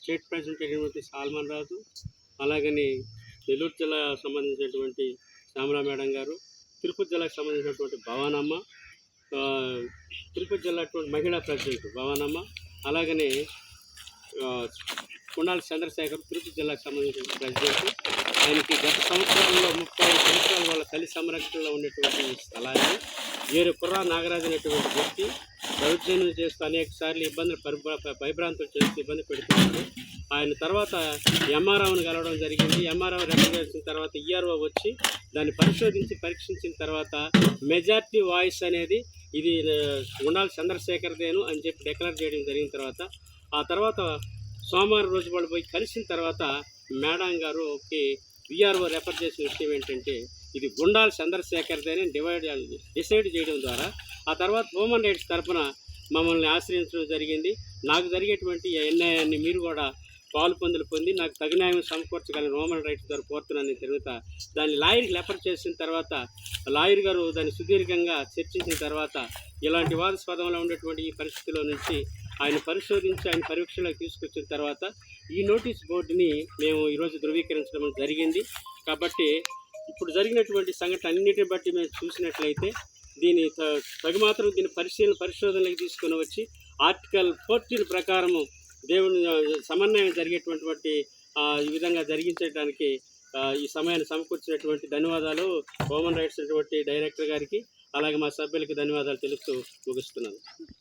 State president అయినటువంటి salmon రాజు, అలాగని నెల్లూరు జిల్లా సంబంధించినటువంటి శ్యామలా మేడం గారు, తిరుపతి జిల్లాకు సంబంధించినటువంటి భవానమ్మ, తిరుపతి జిల్లా మహిళా ప్రెసిడెంట్ భవానమ్మ, అలాగనే కుండాల చంద్రశేఖర్ తిరుపతి జిల్లాకు సంబంధించిన ప్రెసిడెంట్. ఆయనకి గత సంవత్సరాల్లో 30 సంవత్సరాల వాళ్ళ తల్లి సంరక్షణలో ఉండేటువంటి స్థలాన్ని వేరే కుర్రా నాగరాజు అనేటువంటి వ్యక్తి దౌర్జన్యం చేస్తూ అనేక సార్లు ఇబ్బందులు భయభ్రాంతులు చేస్తూ ఇబ్బంది పెడుతున్నారు. ఆయన తర్వాత ఎంఆర్ఓని కలవడం జరిగింది. ఎంఆర్ఓ రిఫర్ చేసిన తర్వాత ఈఆర్ఓ వచ్చి దాన్ని పరీక్షించిన తర్వాత మెజార్టీ వాయిస్ అనేది ఇది గుండాల చంద్రశేఖర్దేను అని చెప్పి డిక్లేర్ చేయడం జరిగిన తర్వాత సోమవారం రోజు వాళ్ళు పోయి కలిసిన తర్వాత మేడం గారుకి విఆర్ఓ రెఫర్ చేసిన విషయం ఏంటంటే ఇది గుండాల చంద్రశేఖర్దేని డిసైడ్ చేయడం ద్వారా ఆ తర్వాత హ్యూమన్ రైట్స్ తరఫున మమ్మల్ని ఆశ్రయించడం జరిగింది. నాకు జరిగేటువంటి అన్యాయాన్ని మీరు కూడా పాలు పొంది నాకు తగిన న్యాయం సమకూర్చగలని హ్యూమన్ రైట్స్ ద్వారా కోరుతున్నాను తిరుగుతా దాన్ని లాయర్కి రెఫర్ చేసిన తర్వాత లాయర్ గారు దాన్ని సుదీర్ఘంగా చర్చించిన తర్వాత ఇలాంటి వాదస్పదంలో ఉండేటువంటి ఈ పరిస్థితిలో నుంచి ఆయన పరిశోధించి ఆయన పరీక్షలోకి తీసుకొచ్చిన తర్వాత ఈ నోటీస్ బోర్డుని మేము ఈరోజు ధృవీకరించడం జరిగింది. కాబట్టి ఇప్పుడు జరిగినటువంటి సంఘటన అన్నిటిని బట్టి మేము చూసినట్లయితే తగుమాత్రం దీని పరిశోధనలకు తీసుకొని వచ్చి ఆర్టికల్ 14 ప్రకారము దేవుని సమన్వయం జరిగేటువంటి ఈ విధంగా జరిగించడానికి ఈ సమయాన్ని సమకూర్చినటువంటి ధన్యవాదాలు హ్యూమన్ రైట్స్ డైరెక్టర్ గారికి, అలాగే మా సభ్యులకి ధన్యవాదాలు తెలుస్తూ ముగిస్తున్నాను.